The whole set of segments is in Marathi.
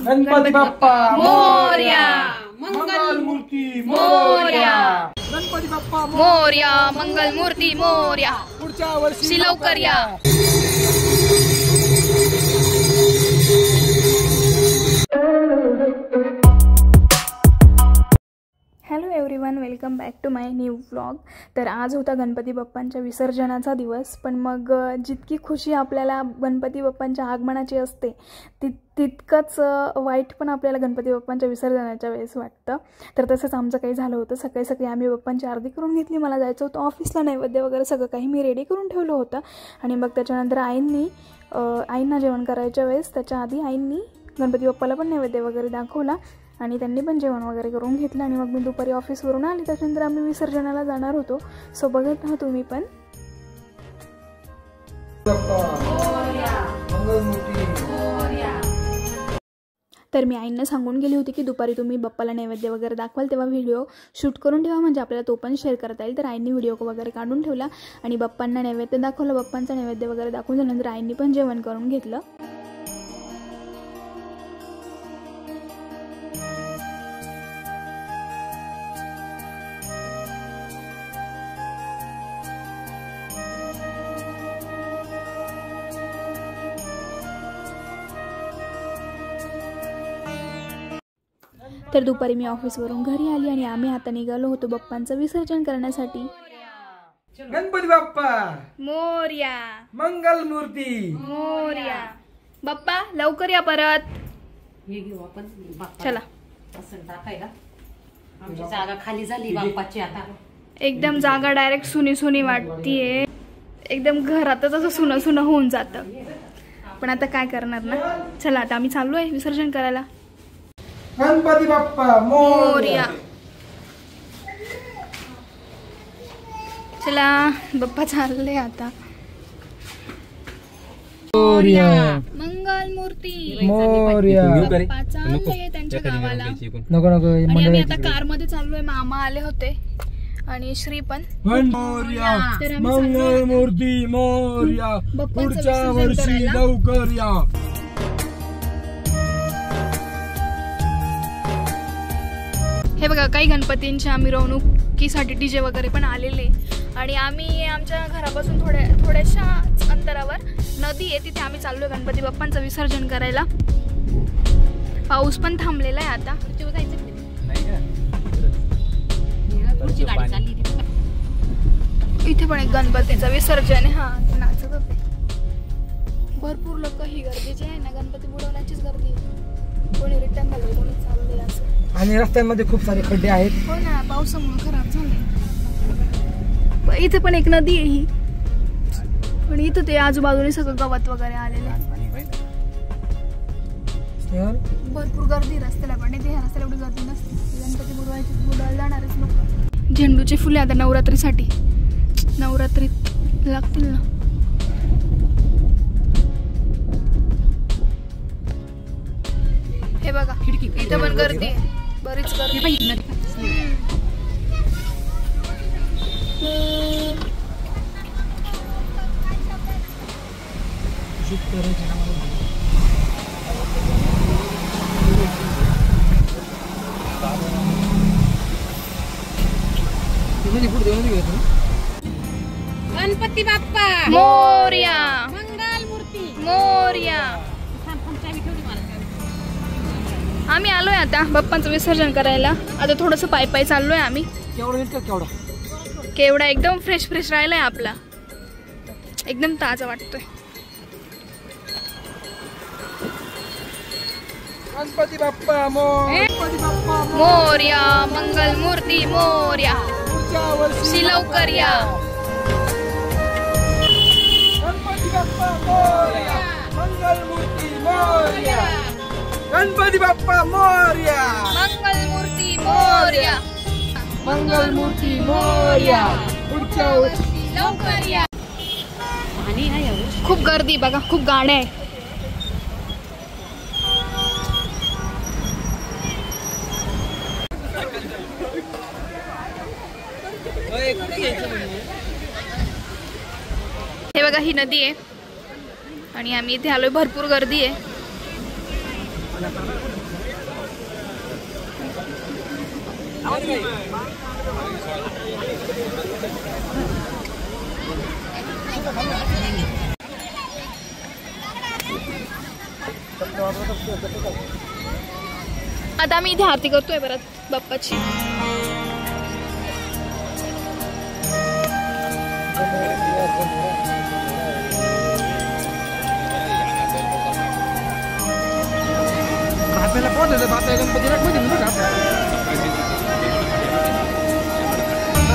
गणपती बाप्पा मोरया, मंगल मूर्ती मोरया, गणपती बाप्पा मोरया, मंगल मूर्ती मोरया, पुढच्या वर्षी लवकर या. Hello everyone, welcome back to my new vlog. तर आज होता गणपती बाप्पांच्या विसर्जनाचा दिवस. पण मग जितकी खुशी आपल्याला गणपती बाप्पांच्या आगमनाची असते तितकंच वाईट पण आपल्याला गणपती बाप्पांच्या विसर्जनाच्या वेळेस वाटतं. तर तसंच आमचं काही झालं होतं. सकाळी सकाळी आम्ही बाप्पांची आरती करून घेतली. मला जायचं होतं ऑफिसला, नैवेद्य वगैरे सगळं काही मी रेडी करून ठेवलं होतं. आणि मग त्याच्यानंतर आईंना जेवण करायच्या वेळेस त्याच्या आधी आईंनी गणपती बाप्पाला पण नैवेद्य वगैरे दाखवला आणि त्यांनी पण जेवण वगैरे करून घेतलं. आणि मग मी दुपारी ऑफिसवरून आली. त्याच्यानंतर आम्ही विसर्जनाला जाणार होतो. सो बघत राहा तुम्ही पण. तर मी आईंना सांगून गेली होती की दुपारी तुम्ही बाप्पाला नैवेद्य वगैरे दाखवाल तेव्हा व्हिडिओ शूट करून ठेवा, म्हणजे आपल्याला तो पण शेअर करता येईल. तर आईंनी व्हिडिओ वगैरे काढून ठेवला आणि बाप्पांना नैवेद्य दाखवलं. बाप्पांचा नैवेद्य वगैरे दाखवून झाल्यानंतर आईंनी पण जेवण करून घेतलं. तर दुपारी मी ऑफिसवरून घरी आली आणि आम्ही आता निघालो होतो बाप्पांचं विसर्जन करण्यासाठी. गणपती बाप्पा मोरया, मंगल मूर्ती मोरया. बाप्पा लवकर या परत. चला, आमची जागा खाली झाली बाप्पाची. आता एकदम जागा डायरेक्ट सुनी सुनी वाटतीये. एकदम घरातच असं सुनं सुनं होऊन जातं. पण आता काय करणार ना. चला आता आम्ही चाललोय विसर्जन करायला. गणपती बाप्पा मोरया. चला बाप्पा चालले आता. मोरया, मंगल मूर्ती मोरया. बाप्पा चालले त्यांच्या गावाला. नको नको आणि आम्ही आता कार मध्ये चाललोय. मामा आले होते आणि श्री पण. मोरया, मंगल मूर्ती मोरया, पुढच्या वर्षी लवकर या. हे बघा, काही गणपतींच्या मिरवणुकीसाठी डीजे वगैरे पण आलेले. आणि आम्ही आमच्या घरापासून थोड्याशा अंतरावर नदी आहे, तिथे आम्ही चाललोय गणपती बाप्पांचं विसर्जन करायला. पाऊस पण थांबलेला आहे आता. इथे पण एक गणपतीचं विसर्जन आहे. हा, नाचत होते भरपूर लोक. ही गर्दी जी आहे ना, गणपती बुडवण्याचीच गर्दी आहे. कोणी रिटर्न झालं, कोणी चाललंय असं. आणि रस्त्यांमध्ये खूप सारे खड्डे आहेत. हो ना, पावसामुळे खराब झाले. इथे पण एक नदी आहे ही. पण इथं ते आजूबाजूने सगळं गवत वगैरे आलेलं आहे. भरपूर गर्दी रस्त्याला. पण इथे ह्या रस्त्याला एवढी गर्दी नसते. गणपती बुडवायला जाणारच लोक. झेंडूचे फुले आता नवरात्रीसाठी. नवरात्रीत लागतील ना. हे बघा, इथं पण गर्दी आहे, बरीच गर्दी. गणपती बाप्पा मोरया, मंगल मूर्ती मोरया. आम्ही आलोय आता बाप्पांचं विसर्जन करायला. आता थोडंसं पायी चाललोय आम्ही. केवढा एकदम फ्रेश राहिलाय आपला. एकदम ताजा वाटतोय. गणपती बाप्पा मोरया, मंगल मूर्ती मोरया, लवकर या. गणपती बाप्पा मोरया, मंगल मूर्ती मोरया, गणपती बाप्पा मोरया, मंगल मूर्ती मोरया, मंगल मूर्ती मोरया, पुढच्या वर्षी लवकर या. खूप गर्दी बघा, खूप गाड्या आहे. हे बघा, ही नदी आहे आणि आम्ही इथे आलोय. भरपूर गर्दी आहे. आता आम्ही इथे आरती करतोय परत बाप्पाची. आपल्याला पोहोचलं बाप्पा गणपती मध्ये ना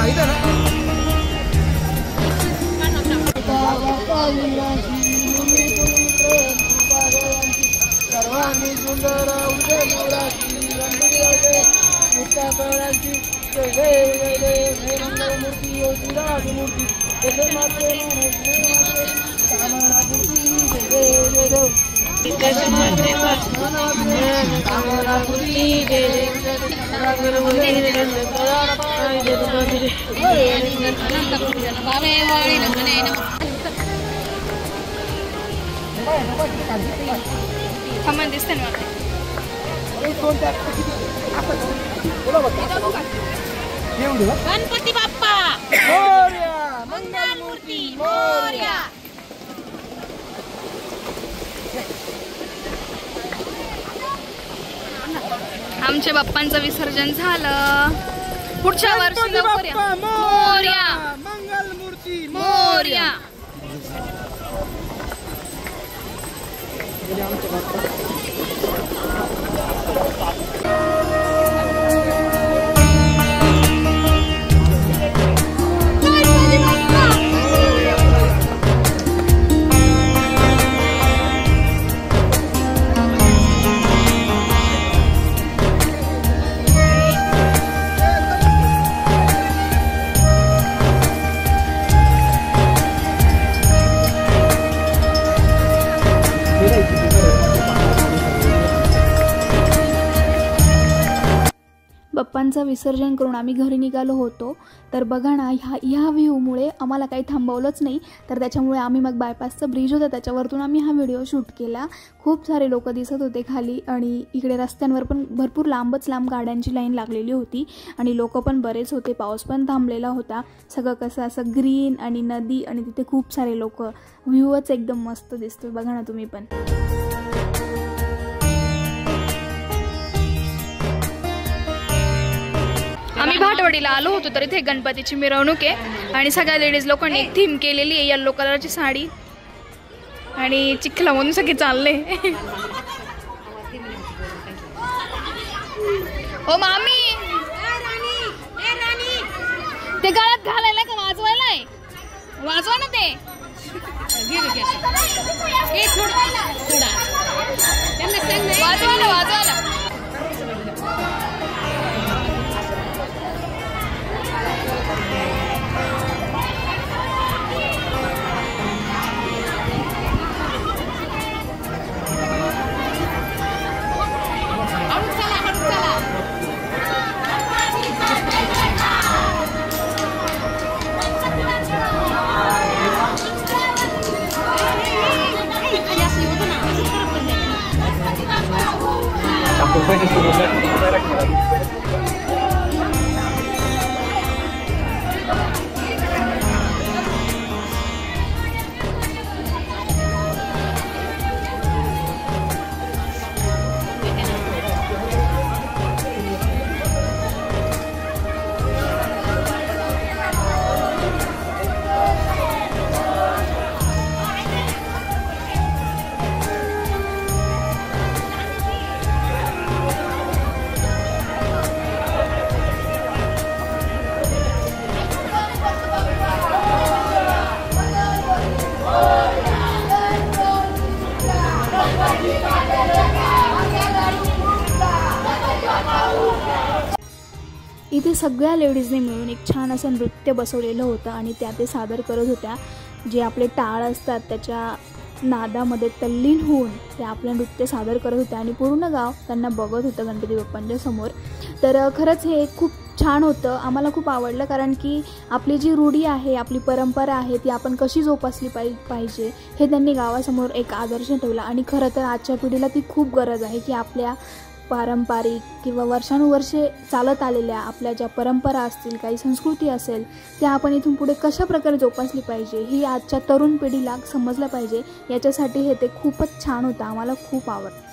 इथं ना सर्वांनी सुंदर मुक्ताफळांची जय जय जय जय जय मंगलमूर्ती योगीराज मूर्ती जय माते कामनापूर्ती जय जय जय सामान दिसते ना गणपती बाप्पा मोरया मंगलमूर्ती मोरया. आमच्या बाप्पांचं विसर्जन झालं. पुढच्या वर्षी लवकर या. मोरया मंगलमूर्ती मोरया. बाप्पांचं विसर्जन करून आम्ही घरी निघालो होतो. तर बघा ना, ह्या व्ह्यूमुळे आम्हाला काही थांबवलंच नाही. तर त्याच्यामुळे आम्ही मग बायपासचं ब्रिज होता त्याच्यावरतून आम्ही हा व्हिडिओ शूट केला. खूप सारे लोक दिसत होते खाली आणि इकडे रस्त्यांवर पण भरपूर लांबच लांब गाड्यांची लाईन लागलेली होती आणि लोक पण बरेच होते. पाऊस पण थांबलेला होता. सगळं कसं असं ग्रीन आणि नदी आणि तिथे खूप सारे लोक. व्ह्यूच एकदम मस्त दिसतो. बघा ना तुम्ही पण. आम्ही भाटवाडीला आलो होतो तर इथे गणपतीची मिरवणूक आहे आणि सगळ्या लेडीज लोकांनी एक थीम केलेली आहे. येलो कलरची साडी आणि चिखलामधून सगळे चालले. ओ मामी ते गळ्यात घालायला का वाजवायला आहे? वाजवा ना ते. वाजवायला वाजवायला. इथे सगळ्या लेडीजने मिळून एक छान असं नृत्य बसवलेलं होतं आणि त्या ते सादर करत होत्या. जे आपले टाळ असतात त्याच्या नादामध्ये तल्लीन होऊन ते आपलं नृत्य सादर करत होत्या आणि पूर्ण गाव त्यांना बघत होतं गणपती बाप्पांच्या समोर. तर खरंच हे खूप छान होतं. आम्हाला खूप आवडलं कारण की आपली जी रूढी आहे, आपली परंपरा आहे ती आपण कशी जोपासली पाहिजे हे त्यांनी गावासमोर एक आदर्श ठेवला. आणि खरं तर आजच्या पिढीला ती खूप गरज आहे की आपल्या पारंपरिक किंवा वर्षानुवर्षे चालत आलेल्या आपल्या ज्या परंपरा असतील, काही संस्कृती असेल, त्या आपण इथून पुढे कशा प्रकारे जोपासली पाहिजे ही आजच्या तरुण पिढीला समजलं पाहिजे, याच्यासाठी हे ते खूपच छान होतं. आम्हाला खूप आवडतं.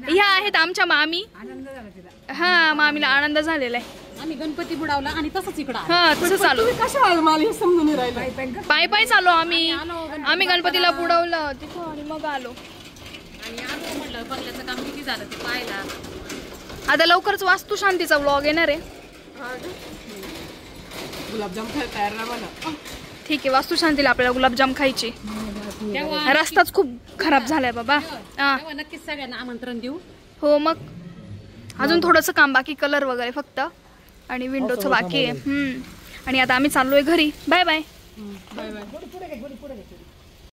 ह्या आहेत आमच्या मामी. हा, मामीला आनंद झालेला आहे. आम्ही गणपती बुडावला आणि तसंच इकडं हा, तसं चालू समजून राहिलं. पाय पाय चालू आम्ही गणपतीला बुडवलं तिथं आणि मग आलो. आणि आम्ही म्हटलं बंगल्याचं काम किती झालं ते पाहायला. आता लवकरच वास्तुशांतीचा व्लॉग येणार आहे. गुलाबजाम तयार राहा. ठीक आहे, वास्तुशांतीला आपल्याला गुलाबजाम खायचे. रस्ताच खूप खराब झालाय बाबा. नक्कीच सगळ्यांना आमंत्रण देऊ. हो, मग अजून थोडंसं काम बाकी, कलर वगैरे फक्त, आणि विंडोचं बाकी आहे. आणि आता आम्ही चाललोय घरी. Bye bye. Bye bye.